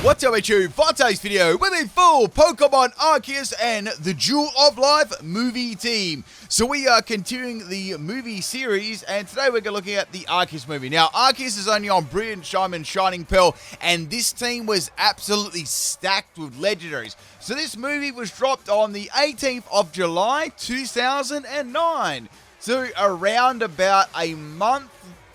What's up, YouTube? For today's video, we're in full Pokemon Arceus and the Jewel of Life movie team. So we are continuing the movie series, and today we're looking at the Arceus movie. Now, Arceus is only on Brilliant Diamond, Shining Pearl, and this team was absolutely stacked with legendaries. So this movie was dropped on the 18th of July, 2009. So around about a month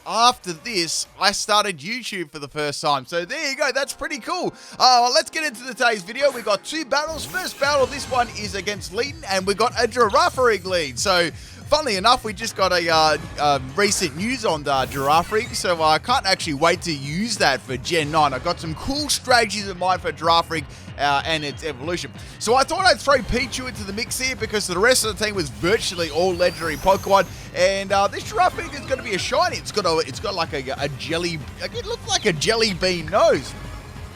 after this, I started YouTube for the first time. So there you go. That's pretty cool. Let's get into today's video. We got two battles. First battle, this one is against Leeton, and we got a Giratina lead. So funnily enough, we just got a recent news on the Giratina, so I can't actually wait to use that for Gen 9. I've got some cool strategies in mind for Giratina and its evolution. So I thought I'd throw Pichu into the mix here because the rest of the team was virtually all legendary Pokemon, and this Giratina is going to be a shiny. It's got like a jelly, it looked like a jelly bean nose.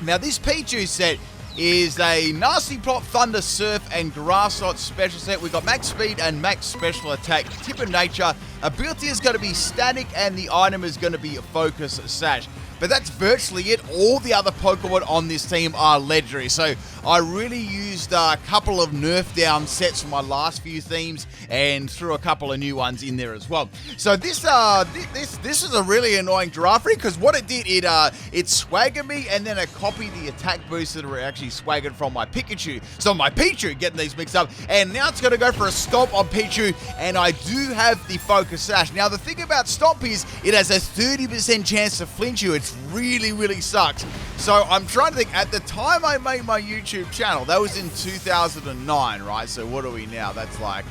Now this Pichu set is a Nasty Plot, Thunder, Surf, and Grass Knot special set. We've got max speed and max special attack, tip of nature. Ability is going to be static, and the item is going to be a focus sash. But that's virtually it. All the other Pokemon on this team are legendary. So I really used a couple of nerf down sets for my last few themes and threw a couple of new ones in there as well. So this is a really annoying Giratina because what it did, it swaggered me and then it copied the attack boost that were actually swaggered from my Pikachu. So my Pichu, getting these mixed up, and now it's going to go for a Stomp on Pichu, and I do have the Focus Sash. Now the thing about Stomp is it has a 30% chance to flinch you. It's really sucks. So I'm trying to think, at the time I made my YouTube channel, that was in 2009, right? So what are we now? That's like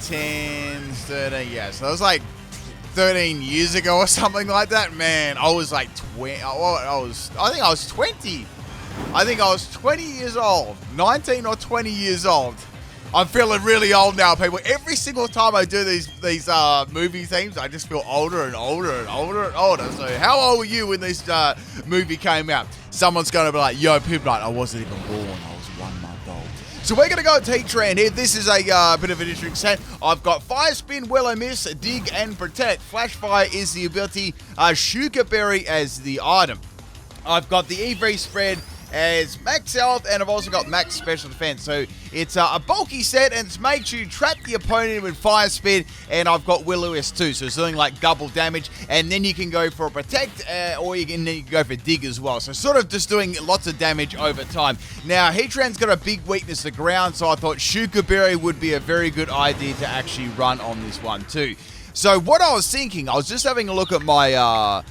10, 13, yeah. So that was like 13 years ago or something like that. Man, I was like 20, I think I was 20. I think I was 20 years old, 19 or 20 years old. I'm feeling really old now, people. Every single time I do these movie themes, I just feel older and older and older and older. So how old were you when this movie came out? Someone's going to be like, yo, PIMPNITE, I wasn't even born. I was 1 month old. So we're going to go T-Tran here. This is a bit of an interesting set. I've got Fire Spin, Willow Miss, Dig, and Protect. Flash Fire is the ability. Shuka Berry as the item. I've got the EV Spread as max health, and I've also got max special defense. So it's a bulky set, and it's made you trap the opponent with Fire Spin, and I've got Will-O-Wisp too, so something like double damage, and then you can go for a Protect, or you can go for Dig as well. So sort of just doing lots of damage over time. Now, Heatran's got a big weakness to ground, so I thought Shuka Berry would be a very good idea to actually run on this one too. So what I was thinking, I was just having a look at my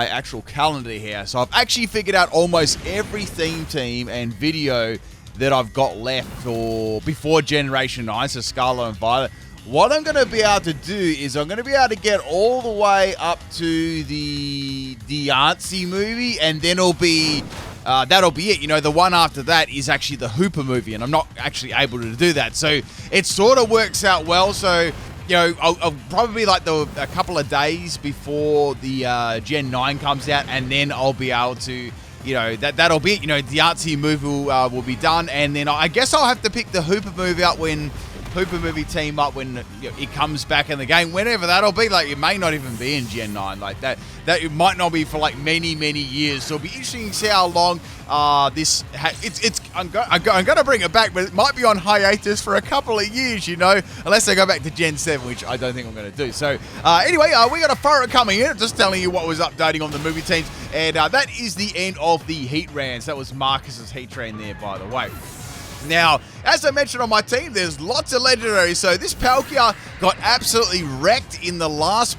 actual calendar here. So I've actually figured out almost every theme team and video that I've got left for before Generation 9, so Scarlet and Violet. What I'm going to be able to do is I'm going to be able to get all the way up to the Dialga movie, and then it'll be that'll be it. You know, the one after that is actually the Hooper movie, and I'm not actually able to do that. So it sort of works out well. So you know, I'll probably like a couple of days before the Gen 9 comes out, and then I'll be able to, you know, that'll be it. You know, the Artsy movie will be done, and then I guess I'll have to pick the Hooper movie up when Hooper movie team up when it comes back in the game, whenever that'll be. Like, it may not even be in Gen 9 like that. That it might not be for like many years. So it'll be interesting to see how long this I'm going to bring it back, but it might be on hiatus for a couple of years, you know, unless they go back to Gen 7, which I don't think I'm going to do. So anyway, we got a Furret coming in. Just telling you what was updating on the movie teams, and that is the end of the Heatrans. That was Marcus's Heatran there, by the way. Now, as I mentioned on my team, there's lots of legendaries. So this Palkia got absolutely wrecked in the last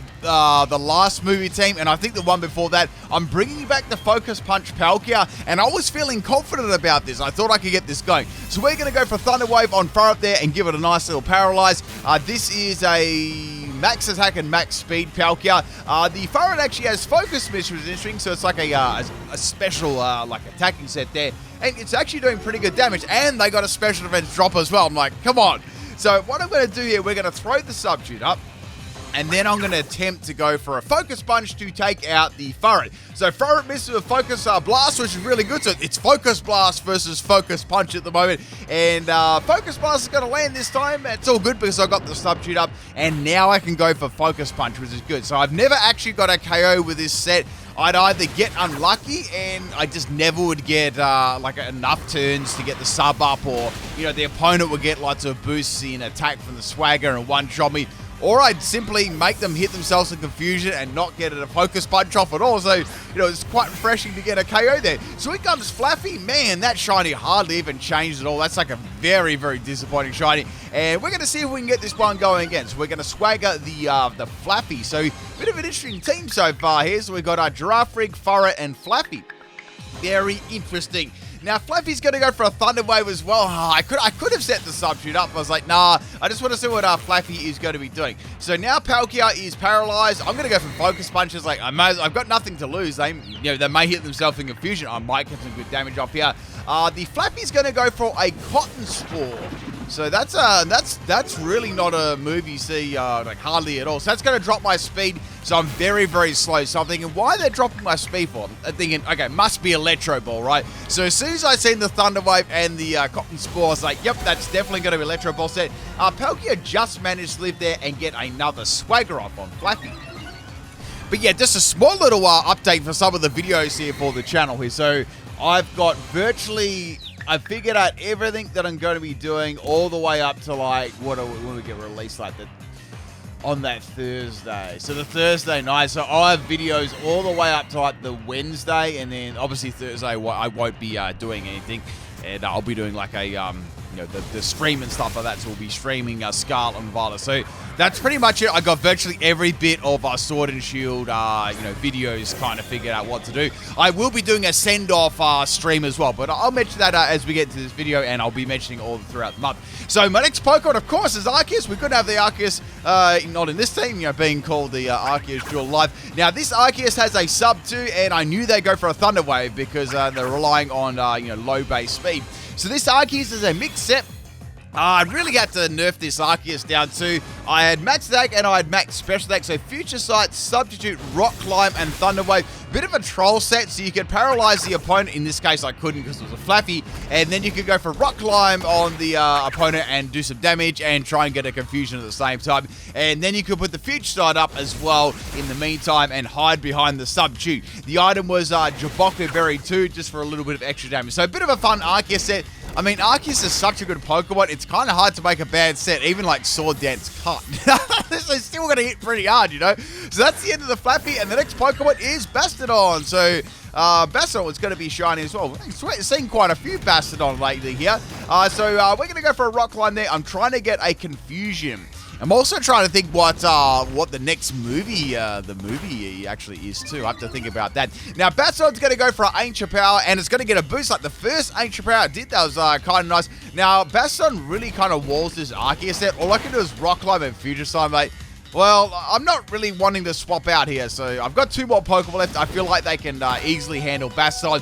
movie team, and I think the one before that. I'm bringing back the Focus Punch Palkia, and I was feeling confident about this. I thought I could get this going. So we're going to go for Thunder Wave on Furret there and give it a nice little paralyze. This is a max attack and max speed Palkia. The Furret actually has Focus Miss, which is interesting. So it's like a special like attacking set there. And it's actually doing pretty good damage. And they got a special defense drop as well. I'm like, come on. So what I'm going to do here, we're going to throw the Substitute up. And then I'm going to attempt to go for a Focus Punch to take out the Furret. So Furret misses with Focus Blast, which is really good. So it's Focus Blast versus Focus Punch at the moment. And Focus Blast is going to land this time. It's all good because I got the Substitute up. And now I can go for Focus Punch, which is good. So I've never actually got a KO with this set. I'd either get unlucky and I just never would get like enough turns to get the sub up, or the opponent would get lots of boosts in attack from the swagger and one-shot me, or I'd simply make them hit themselves in confusion and not get a focus punch off at all. So, it's quite refreshing to get a KO there. So here comes Flaffy. Man, that shiny hardly even changed at all. That's like a very, very disappointing shiny. And we're going to see if we can get this one going again. So we're going to swagger the Flaffy. So, bit of an interesting team so far here. So we've got our Giratina, Furret, and Flaffy. Very interesting. Now, Flaffy's going to go for a Thunder Wave as well. I could have set the substitute up. I was like, nah, I just want to see what Flaffy is going to be doing. So now Palkia is paralyzed. I'm going to go for Focus Punches. Like, I've got nothing to lose. They may hit themselves in confusion. I might get some good damage off here. The Flaffy's going to go for a Cotton Spore. So that's really not a move you see like hardly at all. So that's going to drop my speed. So I'm very, very slow. So I'm thinking, why are they dropping my speed for? I'm thinking, okay, must be Electro Ball, right? So as soon as I seen the Thunder Wave and the Cotton Spore, I was like, yep, that's definitely going to be Electro Ball set. Palkia just managed to live there and get another Swagger off on Flaffy. But yeah, just a small little update for some of the videos here for the channel here. So I've got I figured out everything that I'm going to be doing all the way up to like, when we get released like on that Thursday. So the Thursday night, so I have videos all the way up to like the Wednesday, and then obviously Thursday I won't be doing anything, and I'll be doing like a the stream and stuff like that. So we'll be streaming Scarlet and Violet. So that's pretty much it. I got virtually every bit of Sword and Shield videos kind of figured out what to do. I will be doing a send-off stream as well, but I'll mention that as we get to this video, and I'll be mentioning all throughout the month. So my next Pokemon, of course, is Arceus. We couldn't have the Arceus not in this team, being called the Arceus Dual Life. Now this Arceus has a sub 2, and I knew they'd go for a Thunder Wave because they're relying on low base speed. So this Arceus is a mixed set. I really had to nerf this Arceus down too. I had Max Attack and I had Max Special Attack. So Future Sight, Substitute, Rock Climb, and Thunder Wave. Bit of a troll set, so you could paralyze the opponent. In this case, I couldn't because it was a Flaffy. And then you could go for Rock Climb on the opponent and do some damage and try and get a confusion at the same time. And then you could put the Future Sight up as well in the meantime and hide behind the Substitute. The item was Jabocca Berry 2, just for a little bit of extra damage. So a bit of a fun Arceus set. I mean, Arceus is such a good Pokemon, it's kind of hard to make a bad set, even like Sword Dance cut. They're still going to hit pretty hard, So that's the end of the Flappy, and the next Pokemon is Bastodon. So, Bastodon is going to be shiny as well. We've seen quite a few Bastodon lately here. So we're going to go for a Rock Line there. I'm trying to get a Confusion. I'm also trying to think what the next movie, actually is too. I have to think about that. Now, Bastodon's going to go for an Ancient Power, and it's going to get a boost like the first Ancient Power it did. That was kind of nice. Now, Bastodon really kind of walls this Arceus set. All I can do is Rock Climb and Future Sight, mate. Well, I'm not really wanting to swap out here, so I've got 2 more Pokemon left. I feel like they can easily handle Bastodon.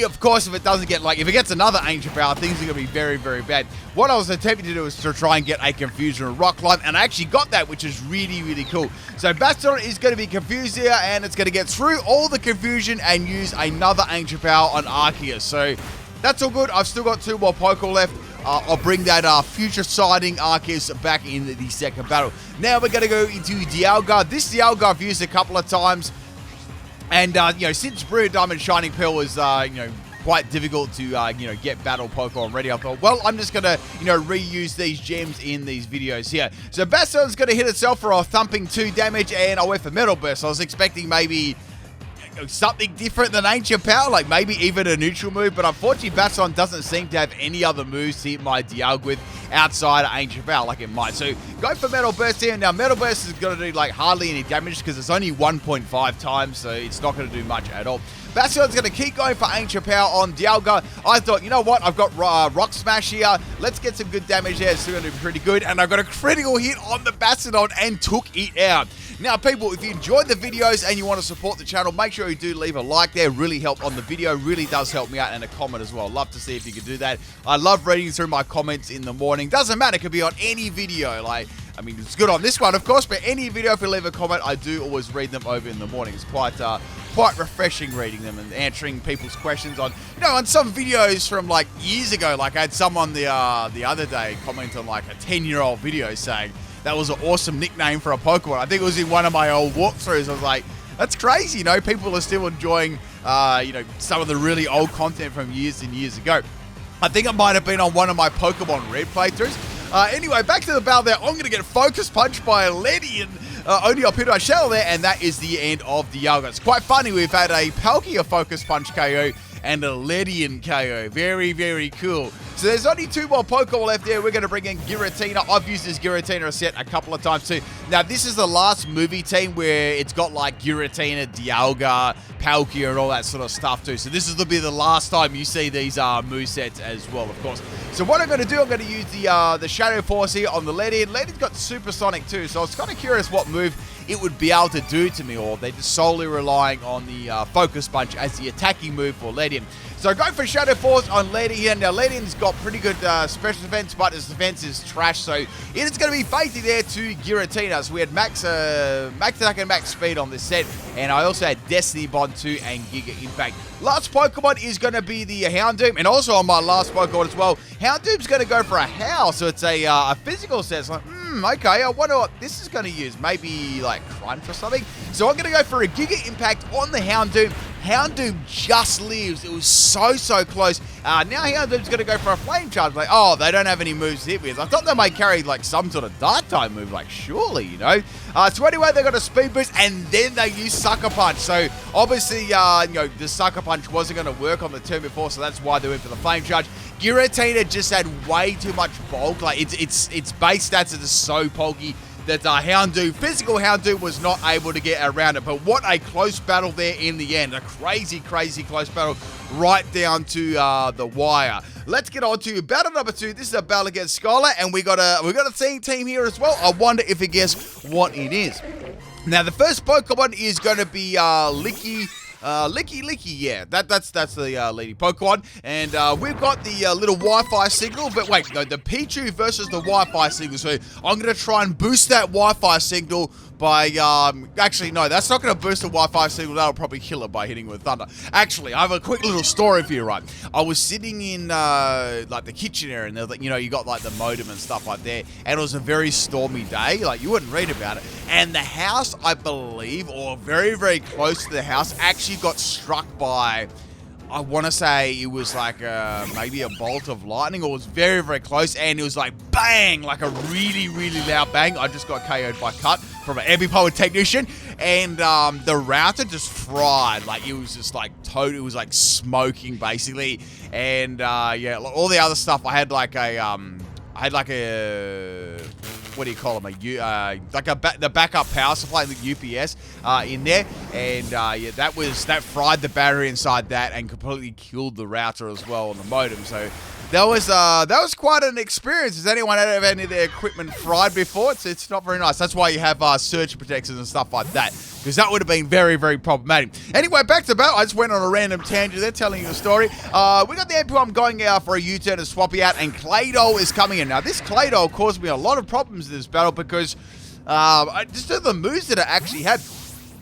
Of course, if it doesn't get, if it gets another Ancient Power, things are going to be very, very bad. What I was attempting to do was to try and get a Confusion and Rock Climb, and I actually got that, which is really, really cool. So Bastodon is going to be confused here, and it's going to get through all the confusion and use another Ancient Power on Arceus. So that's all good. I've still got 2 more Pokemon left. I'll bring that Future Sighting Arceus back in the second battle. Now we're going to go into Dialga. This Dialga I've used a couple of times. And, since Brilliant Diamond Shining Pearl was, quite difficult to, get battle Pokemon ready, I thought, well, I'm just going to, reuse these gems in these videos here. So Bastodon's going to hit itself for a thumping 2 damage, and I went for Metal Burst. I was expecting maybe something different than Ancient Power, like maybe even a neutral move, but unfortunately Bastodon doesn't seem to have any other moves to hit my Dialga with outside of Ancient Power like it might. So go for Metal Burst here. Now Metal Burst is going to do hardly any damage because it's only 1.5 times, so it's not going to do much at all. Bastodon's going to keep going for Ancient Power on Dialga. I thought, you know what? I've got Rock Smash here. Let's get some good damage there. It's still going to be pretty good. And I got a critical hit on the Bastodon and took it out. Now, people, if you enjoyed the videos and you want to support the channel, make sure you do leave a like there. Really help on the video. Really does help me out, and a comment as well. Love to see if you could do that. I love reading through my comments in the morning. Doesn't matter. It could be on any video. It's good on this one, of course, but any video, if you leave a comment, I do always read them over in the morning. It's quite refreshing reading them and answering people's questions on, on some videos from years ago. I had someone the other day comment on a 10-year-old video saying that was an awesome nickname for a Pokemon. I think it was in one of my old walkthroughs. I was like, That's crazy, you know. People are still enjoying, some of the really old content from years and years ago. I think it might have been on one of my Pokemon Red playthroughs. Anyway, back to the battle there. I'm going to get Focus Punched by a Ledian. Only up here to our shell there, and that is the end of Dialga. It's quite funny. We've had a Palkia Focus Punch KO and a Ledian KO. Very, very cool. So there's only 2 more Pokemon left there. We're going to bring in Giratina. I've used this Giratina set a couple of times too. Now, this is the last movie team where it's got like Giratina, Dialga, Palkia, and all that sort of stuff too. So this will be the last time you see these movesets as well, of course. So what I'm going to do, I'm going to use the Shadow Force here on the Ledian. Ledian's got Supersonic too, so I was kind of curious what move it would be able to do to me, or they're just solely relying on the Focus Punch as the attacking move for Ledian. So go for Shadow Force on Ledian. Now, Ledian's got pretty good special defense, but his defense is trash, so it is going to be facing there to Giratina. So we had max attack and max speed on this set, and I also had Destiny Bond 2 and Giga Impact. Last Pokemon is going to be the Houndoom, and also on my last Pokemon as well, Houndoom's going to go for a Howl, so it's a physical set. It's like, okay, I wonder what this is going to use. Maybe like Crunch or something. So I'm going to go for a Giga Impact on the Houndoom. Houndoom just lives. It was so close. Now Houndoom's going to go for a Flame Charge. Like, oh, they don't have any moves to hit with. I thought they might carry like some sort of Dark type move, like surely, you know. So anyway, they got a Speed Boost, and then they use Sucker Punch. So obviously, the Sucker Punch wasn't going to work on the turn before, so that's why they went for the Flame Charge. Giratina just had way too much bulk. Like its base stats are just so bulky that Houndoom, physical Houndoom, was not able to get around it. But what a close battle there in the end. A crazy close battle right down to the wire. Let's get on to battle number 2. This is a battle against Schoolet, and we got a team here as well. I wonder if you guess what it is. Now, the first Pokemon is going to be Licky, yeah, that's the leading Pokemon, and we've got the little Wi-Fi signal, but wait, no, the Pichu versus the Wi-Fi signal, so I'm going to try and boost that Wi-Fi signal by, actually, no, that's not going to boost the Wi-Fi signal, that'll probably kill it by hitting with thunder. Actually, I have a quick little story for you, right? I was sitting in, like, the kitchen area, and there was, like, you got, like, the modem and stuff like that, and it was a very stormy day, like, you wouldn't read about it, and the house, I believe, or very close to the house, actually got struck by, I want to say it was like maybe a bolt of lightning, or it was very close, and it was like bang, like a really loud bang. I just got KO'd by cut from an Ambipower technician, and the router just fried. Like it was just like it was like smoking basically, and yeah, all the other stuff. I had like a what do you call them? The backup power supply, the UPS, in there, and yeah, that fried the battery inside that and completely killed the router as well on the modem. So that was quite an experience. Has anyone had any of their equipment fried before? It's not very nice. That's why you have surge protectors and stuff like that, because that would have been very problematic. Anyway, back to battle. I just went on a random tangent there, telling you a story. We got the MP1 going out for a U-turn and swapping out, and Claydol is coming in. Now, this Claydol caused me a lot of problems in this battle because just the moves that it actually had,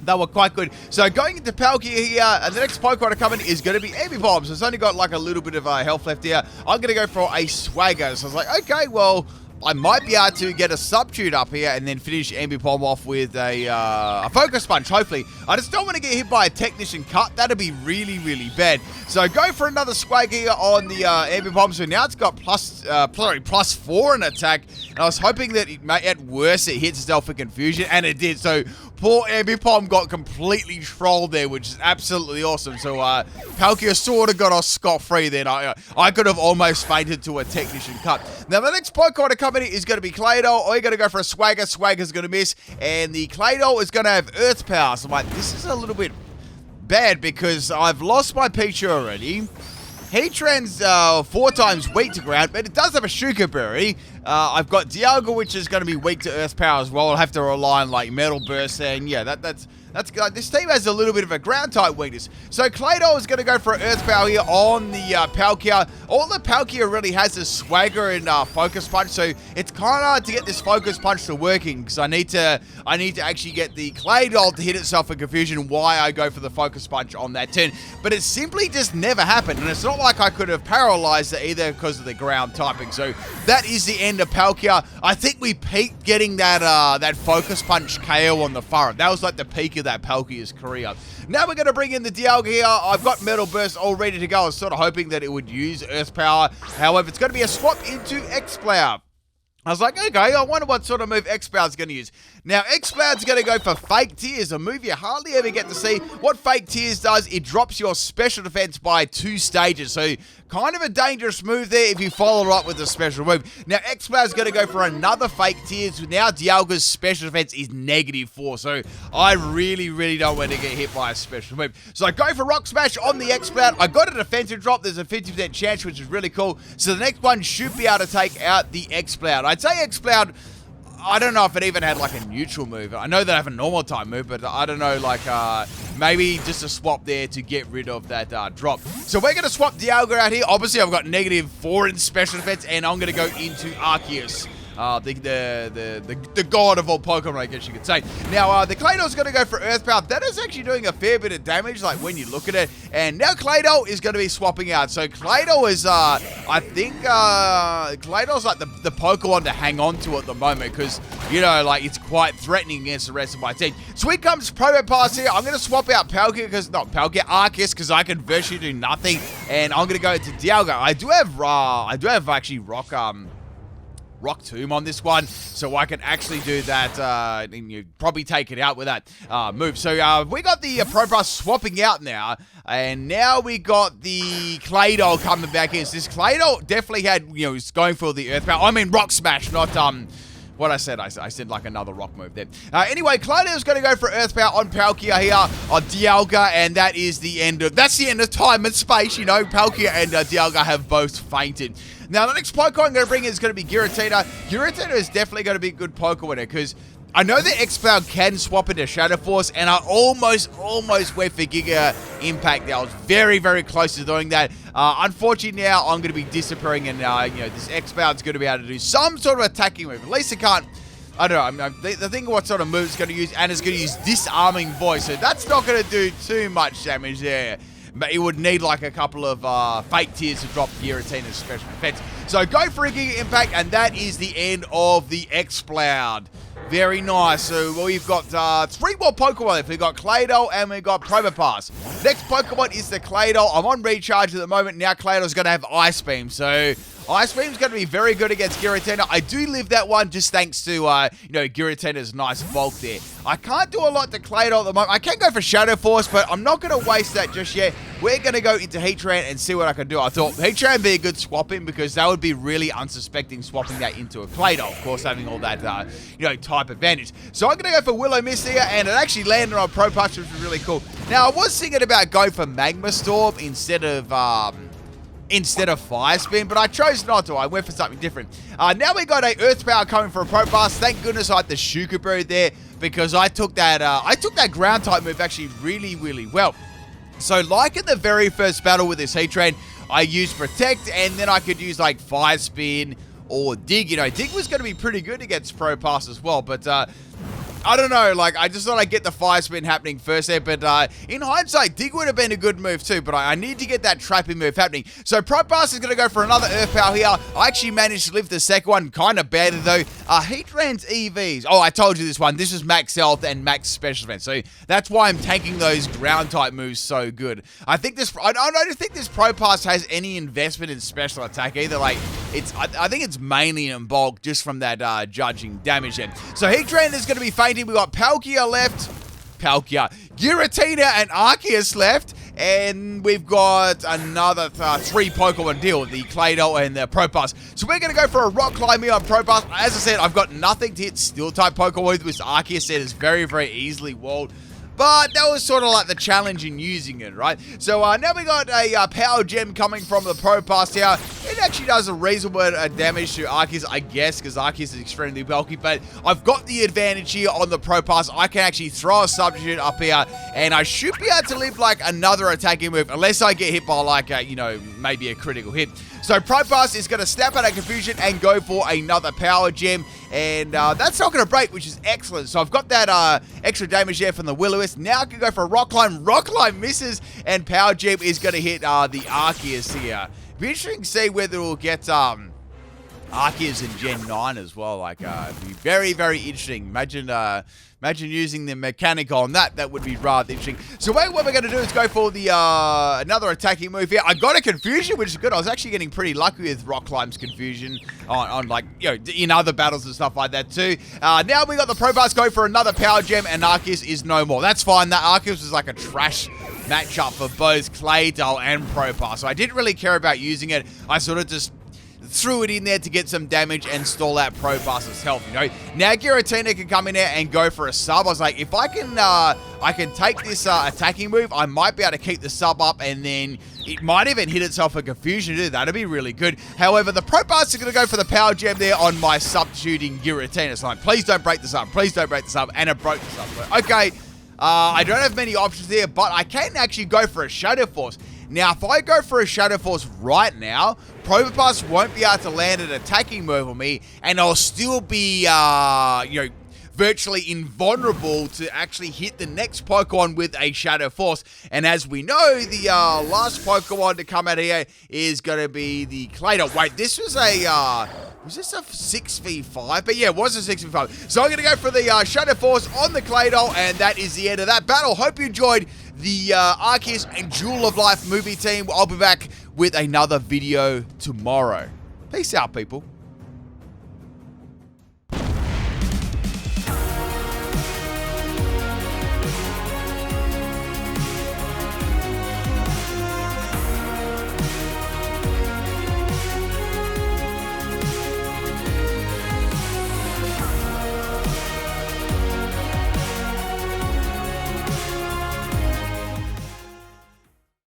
they were quite good. So going into Palkia here, and the next Pokemon to come in is going to be Ambipom. So it's only got like a little bit of health left here. I'm going to go for a Swagger. So I was like, okay, well, I might be able to get a Substitute up here and then finish Ambipom off with a Focus Punch, hopefully. I just don't want to get hit by a Technician Cut. That'd be really bad. So go for another Swag here on the Ambipom. So now it's got plus 4 in attack. And I was hoping that at worst it hits itself for Confusion, and it did. So poor Ambipom got completely trolled there, which is absolutely awesome. So Palkia sort of got off scot-free then. I could have almost fainted to a Technician Cut. Now the next Pokemon to come in is going to be Claydol. Or you're going to go for a Swagger. Swagger's going to miss. And the Claydol is going to have Earth Power. So I'm like, this is a little bit bad because I've lost my Pichu already. Heatran's 4 times weak to ground, but it does have a Shuka Berry. I've got Dialga, which is going to be weak to Earth Power as well. I'll have to rely on like Metal Burst, and yeah, that's this team has a little bit of a ground type weakness. So Claydol is going to go for Earth Power here on the Palkia. All the Palkia really has is Swagger and Focus Punch, so it's kind of hard to get this Focus Punch to working because I need to actually get the Claydol to hit itself for Confusion. Why I go for the Focus Punch on that turn, but it simply just never happened, and it's not like I could have paralyzed it either because of the ground typing. So that is the end end of Palkia. I think we peaked getting that Focus Punch KO on the Furret. That was like the peak of that Palkia's career. Now we're going to bring in the Dialga here. I've got Metal Burst all ready to go. I was sort of hoping that it would use Earth Power. However, it's going to be a swap into X-Ploud. I was like, okay, I wonder what sort of move X-Cloud's going to use. Now, X-Cloud's going to go for Fake Tears, a move you hardly ever get to see. What Fake Tears does, it drops your special defense by 2 stages. So, kind of a dangerous move there if you follow it up with a special move. Now, X-Cloud's going to go for another Fake Tears. Now, Dialga's special defense is -4. So, I really don't want to get hit by a special move. So, I go for Rock Smash on the X-Cloud. I got a defensive drop. There's a 50% chance, which is really cool. So, the next one should be able to take out the X-Cloud. I'd say X-Cloud, I don't know if it even had like a neutral move. I know they have a normal type move, but I don't know, like maybe just a swap there to get rid of that drop. So we're going to swap Dialga out here. Obviously, I've got -4 in special defense, and I'm going to go into Arceus. The god of all Pokemon, I guess you could say. Now, the Claydol's going to go for Earth Power. That is actually doing a fair bit of damage, like when you look at it. And now Claydol is going to be swapping out. So Claydol is, I think, Claydol's like the Pokemon to hang on to at the moment because, you know, like it's quite threatening against the rest of my team. Sweet comes Probopass here. I'm going to swap out Palkia because, not Palkia, Arceus, because I can virtually do nothing. And I'm going to go to Dialga. I do have actually Rock Tomb on this one, so I can actually do that, and you probably take it out with that move. So we got the Probopass swapping out now, and now we got the Claydol coming back in. So this Claydol definitely had, you know, it's going for the Earth Power. I mean Rock Smash, not what I said like another rock move there. Anyway, Claydol's going to go for Earth Power on Palkia here, on Dialga, and that's the end of time and space, you know. Palkia and Dialga have both fainted. Now, the next Pokemon I'm going to bring in is going to be Giratina. Giratina is definitely going to be a good Pokemon because I know that X-Cloud can swap into Shadow Force, and I almost went for Giga Impact there. I was very close to doing that. Unfortunately, now I'm going to be disappearing, and you know, this X-Cloud's going to be able to do some sort of attacking move. At least it can't. I don't know. The thing of what sort of move it's going to use, and it's going to use Disarming Voice, so that's not going to do too much damage there. But it would need like a couple of Fake Tears to drop Giratina's special defense. So go for a Giga Impact, and that is the end of the X-Cloud. Very nice. So we've got 3 more Pokemon left. We've got Claydol and we've got Probopass. Next Pokemon is the Claydol. I'm on recharge at the moment. Now Claydol's going to have Ice Beam. So Ice Beam's going to be very good against Giratina. I do live that one just thanks to, you know, Giratina's nice bulk there. I can't do a lot to Claydol at the moment. I can go for Shadow Force, but I'm not going to waste that just yet. We're going to go into Heatran and see what I can do. I thought Heatran would be a good swap in because that would be really unsuspecting swapping that into a Claydol. Of course, having all that, you know, type advantage. So I'm going to go for Willow Mist here, and it actually landed on Probopass, which was really cool. Now, I was thinking about going for Magma Storm instead of Fire Spin, but I chose not to. I went for something different. Now we got a Earth Power coming for a Probopass. Thank goodness I had the Shukaberry there because I took that ground type move actually really well. So like in the very first battle with this Heatran, I used Protect, and then I could use like Fire Spin or Dig. You know, Dig was going to be pretty good against Probopass as well, but I don't know, like, I just thought I'd get the Fire Spin happening first there, but in hindsight, Dig would have been a good move too, but I need to get that trapping move happening. So Probopass is going to go for another Earth Power here. I actually managed to lift the second one, kind of badly though. Heatran's EVs. Oh, I told you this one. This is max health and max special defense, so that's why I'm taking those ground type moves so good. I think this, I don't think this Probopass has any investment in special attack either. Like, I think it's mainly in bulk just from that judging damage then. So Heatran is going to be fainting. We got Palkia left. Giratina and Arceus left. And we've got another 3 Pokemon deal, the Claydol and the Probopass. So we're going to go for a Rock Climb here on Probopass. As I said, I've got nothing to hit Steel-type Pokemon with, which Arceus said is very easily walled. But that was sort of like the challenge in using it, right? So now we got a Power Gem coming from the Probopass here. It actually does a reasonable damage to Arceus, I guess, because Arceus is extremely bulky. But I've got the advantage here on the Probopass. I can actually throw a Substitute up here, and I should be able to live like another attacking move, unless I get hit by like, you know, maybe a critical hit. So Probopass is going to snap out of confusion and go for another Power Gem. And that's not going to break, which is excellent. So I've got that extra damage there from the Will-O-Wisp. Now I can go for a Rock Climb. Rock Climb misses, and Power Gem is going to hit the Arceus here. Be interesting to see whether we'll get Arceus in Gen 9 as well. Like, it'd be very, very interesting. Imagine using the mechanic on that. That would be rather interesting. So what we're going to do is go for the another attacking move here. I got a Confusion, which is good. I was actually getting pretty lucky with Rock Climb's Confusion on like, you know, in other battles and stuff like that too. Now we got the Pro Pass go for another Power Gem, and Arceus is no more. That's fine. That Arceus was like a trash matchup for both Claydol and Pro Pass. So I didn't really care about using it. I sort of just threw it in there to get some damage and stall out Pro Pass's health, you know. Now Giratina can come in there and go for a sub. I was like, if I can take this attacking move, I might be able to keep the sub up, and then it might even hit itself a Confusion too. That'd be really good. However, the Pro Pass are going to go for the Power Gem there on my substituting Giratina. So like, please don't break this up. Please don't break this up. And it broke this up. But, okay, I don't have many options there, but I can actually go for a Shadow Force. Now, if I go for a Shadow Force right now, Pro Pass won't be able to land an attacking move on me, and I'll still be, you know, virtually invulnerable to actually hit the next Pokemon with a Shadow Force. And as we know, the last Pokemon to come out here is going to be the Claydol. Wait, this was a, was this a 6v5? But yeah, it was a 6v5. So I'm going to go for the Shadow Force on the Claydol, and that is the end of that battle. Hope you enjoyed the Arceus and Jewel of Life movie team. I'll be back with another video tomorrow. Peace out, people.